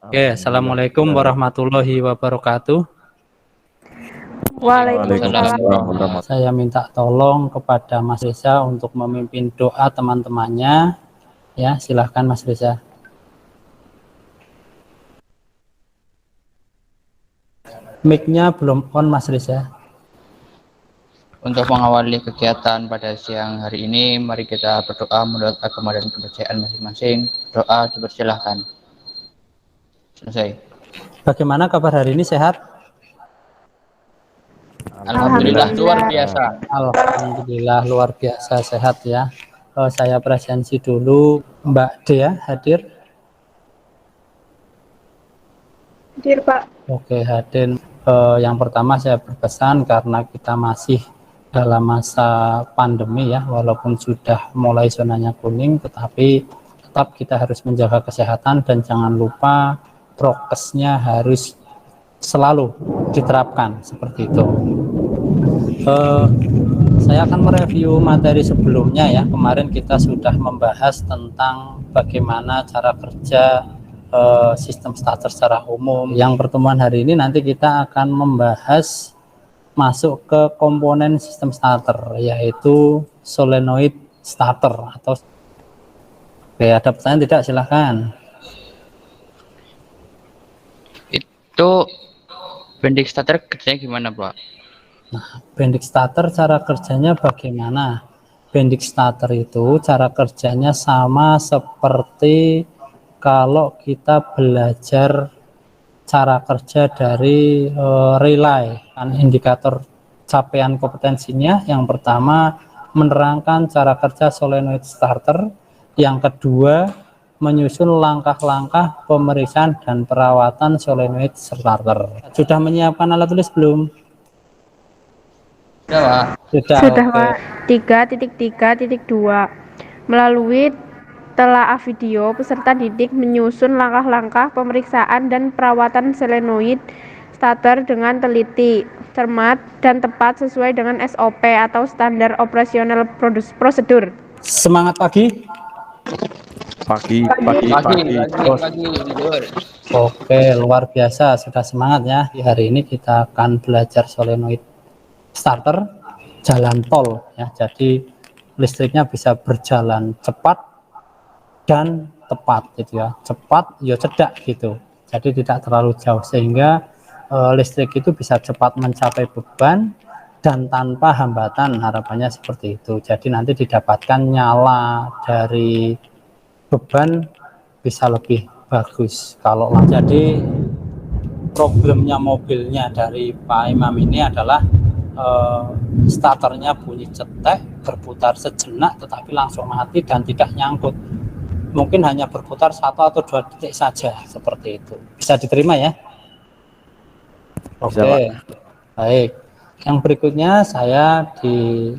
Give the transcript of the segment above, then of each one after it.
Oke, Alhamdulillah. Assalamualaikum warahmatullahi wabarakatuh. Waalaikumsalam. Waalaikumsalam warahmatullahi. Saya minta tolong kepada Mas Reza untuk memimpin doa teman-temannya. Ya, silahkan Mas Reza. Mic-nya belum on Mas Reza. Untuk mengawali kegiatan pada siang hari ini, mari kita berdoa menurut agama dan kepercayaan masing-masing. Doa dipersilahkan. Selesai. Bagaimana kabar hari ini, sehat? Alhamdulillah luar biasa. Alhamdulillah luar biasa sehat ya. Saya presensi dulu, Mbak Dea hadir. Hadir, Pak. Oke, hadir. Yang pertama saya berpesan karena kita masih dalam masa pandemi ya, walaupun sudah mulai zonanya kuning, tetapi tetap kita harus menjaga kesehatan dan jangan lupa prokesnya harus selalu diterapkan seperti itu. Saya akan mereview materi sebelumnya ya. Kemarin kita sudah membahas tentang bagaimana cara kerja sistem starter secara umum. Yang pertemuan hari ini nanti kita akan membahas masuk ke komponen sistem starter, yaitu solenoid starter atau Oke, ada pertanyaan tidak? Silahkan. Itu bending starter kerjanya gimana, Pak? Bending starter cara kerjanya bagaimana? Bending starter itu cara kerjanya sama seperti kalau kita belajar cara kerja dari relay, kan indikator capaian kompetensinya. Yang pertama menerangkan cara kerja solenoid starter, yang kedua menyusun langkah-langkah pemeriksaan dan perawatan solenoid starter. Sudah menyiapkan alat tulis belum? Sudah, Pak. Sudah, Pak. 3.3.2 melalui telaah video, peserta didik menyusun langkah-langkah pemeriksaan dan perawatan solenoid starter dengan teliti, cermat, dan tepat sesuai dengan SOP atau standar operasional prosedur. Semangat pagi. Pagi. Oke, luar biasa, sudah semangat ya. Di hari ini kita akan belajar solenoid starter jalan tol ya. Jadi listriknya bisa berjalan cepat dan tepat gitu ya. Cepat ya cedak gitu. Jadi tidak terlalu jauh sehingga listrik itu bisa cepat mencapai beban dan tanpa hambatan, harapannya seperti itu. Jadi nanti didapatkan nyala dari beban bisa lebih bagus. Kalau jadi problemnya mobilnya dari Pak Imam ini adalah starternya bunyi cetek, berputar sejenak tetapi langsung mati dan tidak nyangkut. Mungkin hanya berputar 1 atau 2 detik saja, seperti itu. Bisa diterima ya? Oke, baik. Yang berikutnya saya di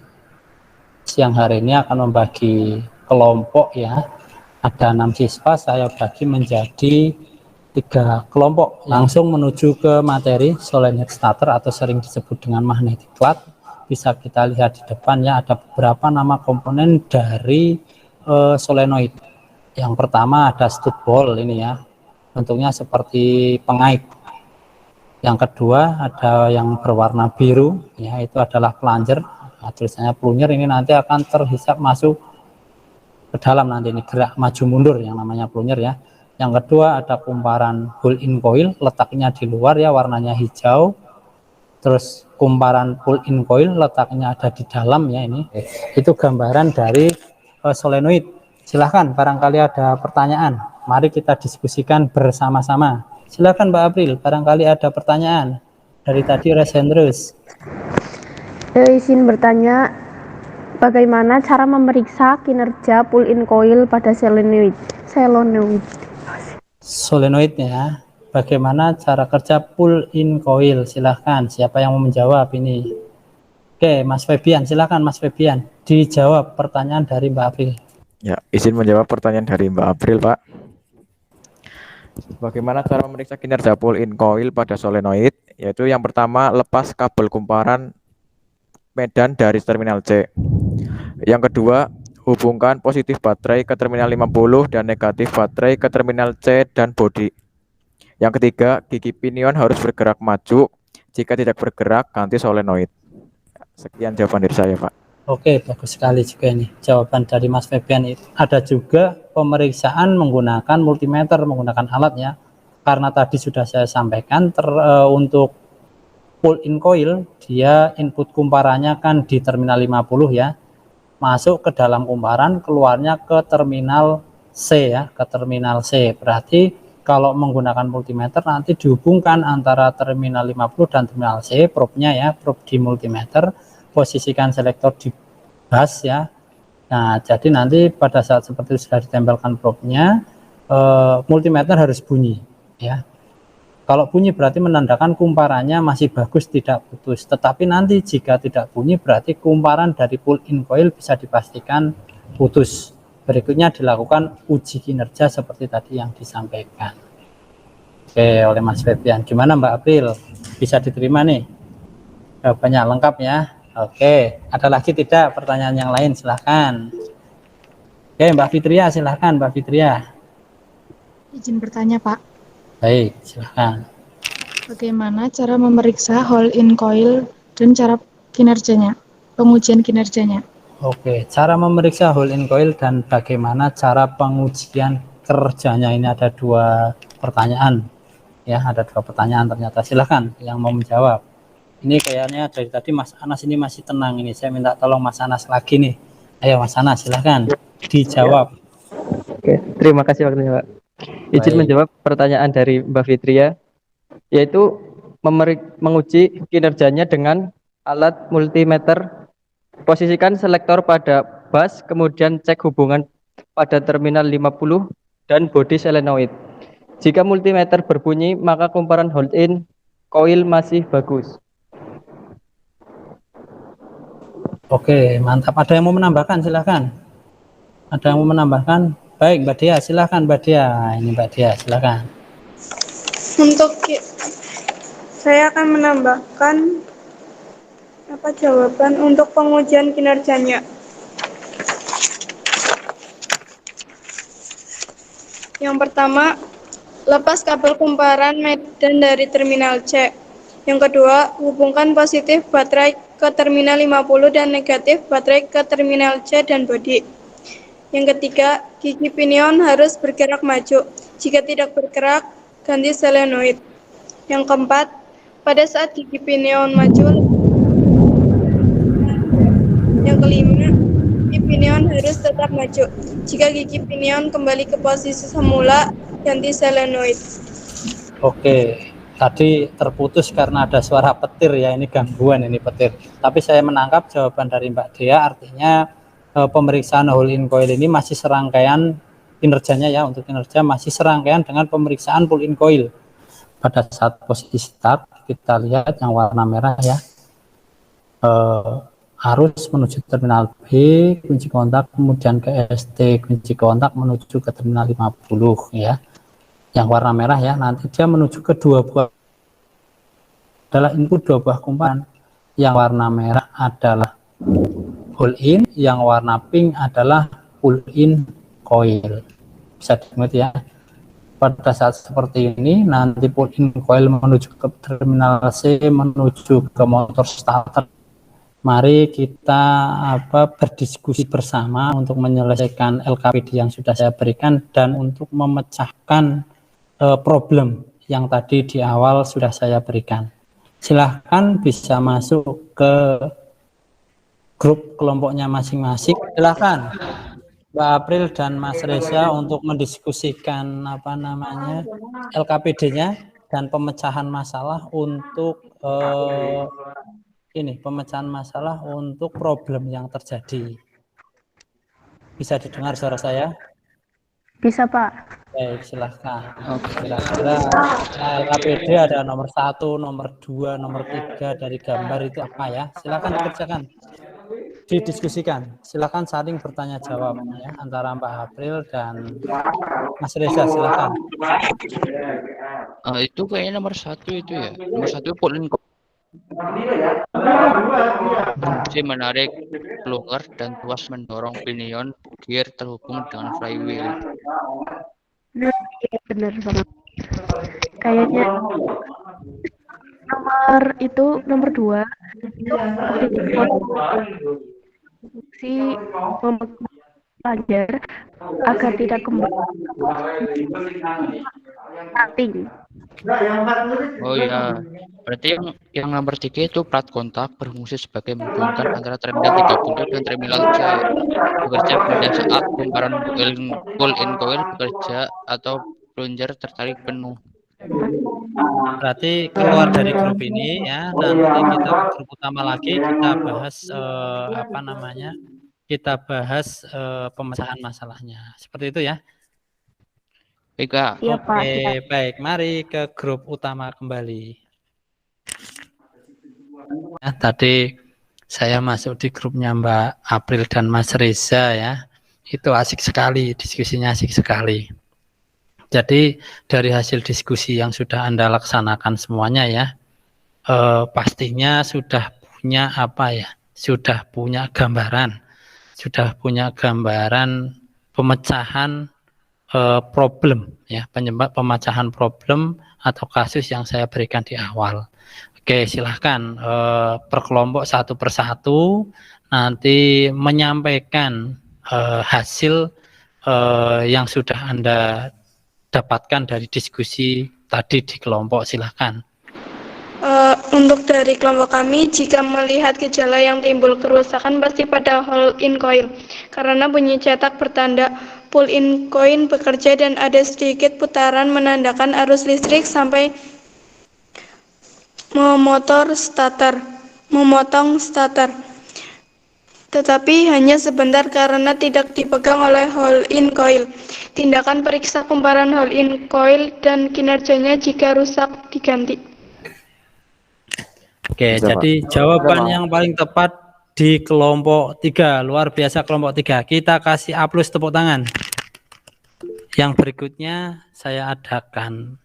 siang hari ini akan membagi kelompok ya. Ada 6 siswa, saya bagi menjadi 3 kelompok. Langsung menuju ke materi solenoid starter atau sering disebut dengan magnetic cloud. Bisa kita lihat di depan ya, ada beberapa nama komponen dari solenoid. Yang pertama ada stud ball ini ya, bentuknya seperti pengait. Yang kedua ada yang berwarna biru ya, itu adalah plunger. Nah, tulisannya plunger ini nanti akan terhisap masuk ke dalam, nanti ini gerak maju mundur yang namanya plunger ya. Yang kedua ada kumparan pull-in coil, letaknya di luar ya, warnanya hijau. Terus kumparan pull-in coil letaknya ada di dalam ya ini. Itu gambaran dari solenoid. Silahkan, barangkali ada pertanyaan. Mari kita diskusikan bersama-sama. Silahkan Mbak April, barangkali ada pertanyaan. Dari tadi resen terus. Izin bertanya, bagaimana cara memeriksa kinerja pull-in coil pada solenoid? Solenoidnya, bagaimana cara kerja pull-in coil? Silahkan, siapa yang mau menjawab ini? Oke, Mas Febian, silahkan Mas Febian. Dijawab pertanyaan dari Mbak April. Ya, izin menjawab pertanyaan dari Mbak April, Pak. Bagaimana cara memeriksa kinerja pull-in coil pada solenoid? Yaitu yang pertama, lepas kabel kumparan medan dari terminal C. Yang kedua, hubungkan positif baterai ke terminal 50 dan negatif baterai ke terminal C dan bodi. Yang ketiga, gigi pinion harus bergerak maju. Jika tidak bergerak, ganti solenoid. Sekian jawaban dari saya, Pak. Oke, bagus sekali juga ini jawaban dari Mas Febian. Ada juga pemeriksaan menggunakan multimeter, menggunakan alat ya. Karena tadi sudah saya sampaikan untuk pull-in coil, dia input kumparannya kan di terminal 50 ya. Masuk ke dalam kumparan, keluarnya ke terminal C ya, ke terminal C. Berarti kalau menggunakan multimeter nanti dihubungkan antara terminal 50 dan terminal C, probe-nya ya, probe di multimeter, posisikan selektor di bus ya. Nah, jadi nanti pada saat seperti sudah ditempelkan probe-nya, multimeter harus bunyi ya. Kalau bunyi berarti menandakan kumparannya masih bagus, tidak putus. Tetapi nanti jika tidak bunyi berarti kumparan dari pull-in coil bisa dipastikan putus. Berikutnya dilakukan uji kinerja seperti tadi yang disampaikan. Oke, oleh Mas Febian. Gimana Mbak April? Bisa diterima nih? Jawabannya lengkap ya. Oke, ada lagi tidak pertanyaan yang lain? Silahkan. Oke, Mbak Fitria, silahkan Mbak Fitria. Izin bertanya, Pak. Baik, silahkan. Bagaimana cara memeriksa hole-in coil dan cara kinerjanya, pengujian kinerjanya? Oke, cara memeriksa hole-in coil dan bagaimana cara pengujian kerjanya. Ini ada dua pertanyaan. Ya, ada dua pertanyaan ternyata. Silahkan yang mau menjawab. Ini kayaknya dari tadi Mas Anas ini masih tenang ini. Saya minta tolong Mas Anas lagi nih. Ayo Mas Anas, silahkan dijawab. Oke, terima kasih waktunya, Pak. Izin Baik. menjawab pertanyaan dari Mbak Fitria, yaitu menguji kinerjanya dengan alat multimeter. Posisikan selektor pada bus, kemudian cek hubungan pada terminal 50 dan bodi solenoid. Jika multimeter berbunyi, maka kumparan hold-in coil masih bagus. Oke, mantap. Ada yang mau menambahkan? Silahkan. Ada yang mau menambahkan? Baik, Mbak Dia, silahkan Mbak Dia. Ini Mbak Dia, silahkan. Saya akan menambahkan jawaban untuk pengujian kinerjanya. Yang pertama, lepas kabel kumparan medan dari terminal C. Yang kedua, hubungkan positif baterai ke terminal 50 dan negatif baterai ke terminal C dan bodi. Yang ketiga, gigi pinion harus bergerak maju. Jika tidak bergerak, ganti solenoid. Yang keempat, pada saat gigi pinion maju. Yang kelima, gigi pinion harus tetap maju. Jika gigi pinion kembali ke posisi semula, ganti solenoid. Oke, tadi terputus karena ada suara petir ya, ini gangguan ini petir. Tapi saya menangkap jawaban dari Mbak Dea, artinya pemeriksaan hole-in coil ini masih serangkaian kinerjanya ya, untuk kinerja masih serangkaian dengan pemeriksaan pull-in coil. Pada saat posisi start, kita lihat yang warna merah ya, harus menuju terminal B, kunci kontak, kemudian ke ST, kunci kontak menuju ke terminal 50 ya. Yang warna merah ya, nanti dia menuju ke dua buah, adalah input dua buah kumparan. Yang warna merah adalah pull-in, yang warna pink adalah pull-in coil. Bisa dimengerti ya. Pada saat seperti ini, nanti pull-in coil menuju ke terminal C, menuju ke motor starter. Mari kita berdiskusi bersama untuk menyelesaikan LKPD yang sudah saya berikan dan untuk memecahkan problem yang tadi di awal sudah saya berikan. Silahkan bisa masuk ke grup kelompoknya masing-masing. Silahkan Mbak April dan Mas Reza untuk mendiskusikan LKPD-nya dan pemecahan masalah untuk pemecahan masalah untuk problem yang terjadi. Bisa didengar suara saya? Bisa, Pak. Baik, silahkan. Kira-kira LKPD ada nomor 1, nomor 2, nomor 3 dari gambar itu apa ya? Silahkan dikerjakan, didiskusikan. Silahkan saling bertanya jawab ya, antara Mbak April dan Mas Reza. Silahkan. Itu kayaknya nomor 1 itu ya. Nomor 1 pull-in fungsi menarik plunger dan tuas mendorong pinion gear terhubung dengan flywheel. Benar banget. Kayaknya nomor 2 itu si pelajar agar tidak kembali starting. Oh ya, berarti yang nomor 3 itu plat kontak berfungsi sebagai menghubungkan antara terminal 30 dan terminal C. Bekerja pada saat kumparan pull-in coil bekerja atau plunger tertarik penuh. Berarti keluar dari grup ini ya, nanti kita ke grup utama lagi, kita bahas pemecahan masalahnya. Seperti itu ya. Baik, Kak. Iya, Pak. Oke, baik. Mari ke grup utama kembali. Nah, tadi saya masuk di grupnya Mbak April dan Mas Reza ya. Itu asik sekali, diskusinya asik sekali. Jadi dari hasil diskusi yang sudah Anda laksanakan semuanya ya, pastinya sudah punya sudah punya gambaran pemecahan problem ya, penyebab pemecahan problem atau kasus yang saya berikan di awal. Oke, silahkan per kelompok satu persatu nanti menyampaikan hasil yang sudah Anda dapatkan dari diskusi tadi di kelompok, silahkan. Untuk dari kelompok kami, jika melihat gejala yang timbul kerusakan pasti pada hold-in coil, karena bunyi cetak bertanda pull-in coil bekerja dan ada sedikit putaran menandakan arus listrik sampai memotong starter. Tetapi hanya sebentar karena tidak dipegang oleh hold-in coil. Tindakan periksa kumparan hold-in coil dan kinerjanya jika rusak diganti. Oke, Bisa, jadi Pak. jawaban yang paling tepat di kelompok 3, luar biasa kelompok 3. Kita kasih A+ tepuk tangan. Yang berikutnya saya adakan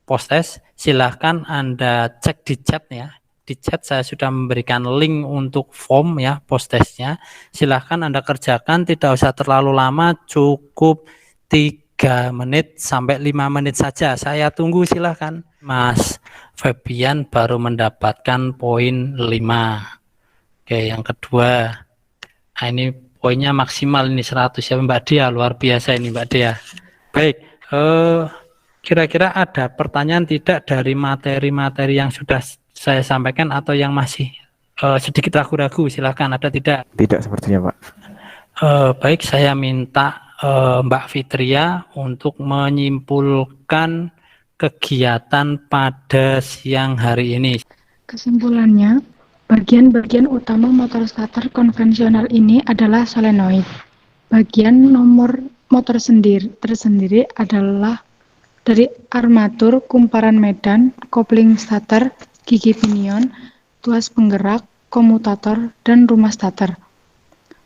post test. Silahkan Anda cek di chat ya. Di chat saya sudah memberikan link untuk form ya, post testnya. Silahkan Anda kerjakan, tidak usah terlalu lama, cukup 3 menit sampai 5 menit saja. Saya tunggu, silahkan. Mas Febian baru mendapatkan poin 5. Oke, yang kedua. Nah, ini poinnya maksimal ini 100 ya Mbak Dia, luar biasa ini Mbak Dia. Baik, kira-kira ada pertanyaan tidak dari materi-materi yang sudah saya sampaikan atau yang masih sedikit ragu-ragu? Silakan, ada tidak? Tidak sepertinya, Pak. Baik, saya minta Mbak Fitria untuk menyimpulkan kegiatan pada siang hari ini. Kesimpulannya, bagian-bagian utama motor starter konvensional ini adalah solenoid. Bagian nomor motor tersendiri adalah dari armatur, kumparan medan, kopling starter, gigi pinion, tuas penggerak, komutator, dan rumah starter.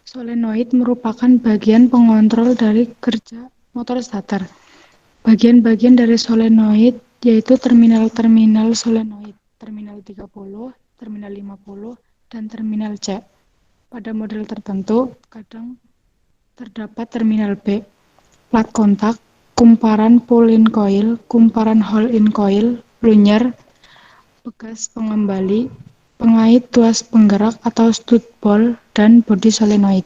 Solenoid merupakan bagian pengontrol dari kerja motor starter. Bagian-bagian dari solenoid yaitu terminal-terminal solenoid, terminal 30, terminal 50, dan terminal C. Pada model tertentu, kadang terdapat terminal B, plat kontak, kumparan pull-in coil, kumparan hold-in coil, plunger, bekas pengembali, pengait tuas penggerak atau stud ball, dan bodi solenoid.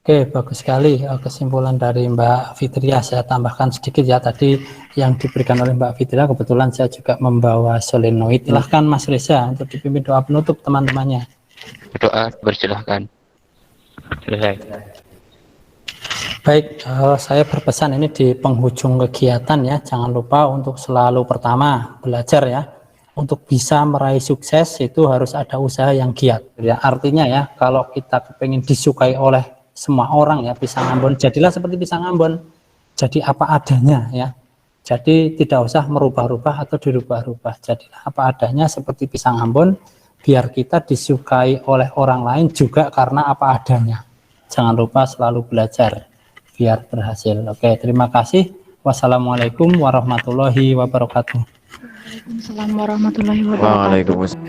Oke, bagus sekali kesimpulan dari Mbak Fitria. Saya tambahkan sedikit ya, tadi yang diberikan oleh Mbak Fitria, kebetulan saya juga membawa solenoid. Silahkan Mas Reza untuk dipimpin doa penutup teman-temannya. Berdoa, bersilahkan. Selesai. Baik, saya berpesan ini di penghujung kegiatan ya, jangan lupa untuk selalu pertama belajar ya. Untuk bisa meraih sukses itu harus ada usaha yang giat. Ya, artinya ya, kalau kita kepingin disukai oleh semua orang ya, Pisang Ambon, jadilah seperti Pisang Ambon. Jadi apa adanya ya. Jadi tidak usah merubah-rubah atau dirubah-rubah. Jadilah apa adanya seperti Pisang Ambon, biar kita disukai oleh orang lain juga karena apa adanya. Jangan lupa selalu belajar biar berhasil. Oke, terima kasih. Wassalamualaikum warahmatullahi wabarakatuh. Waalaikumsalam warahmatullahi wabarakatuh. Waalaikumsalam.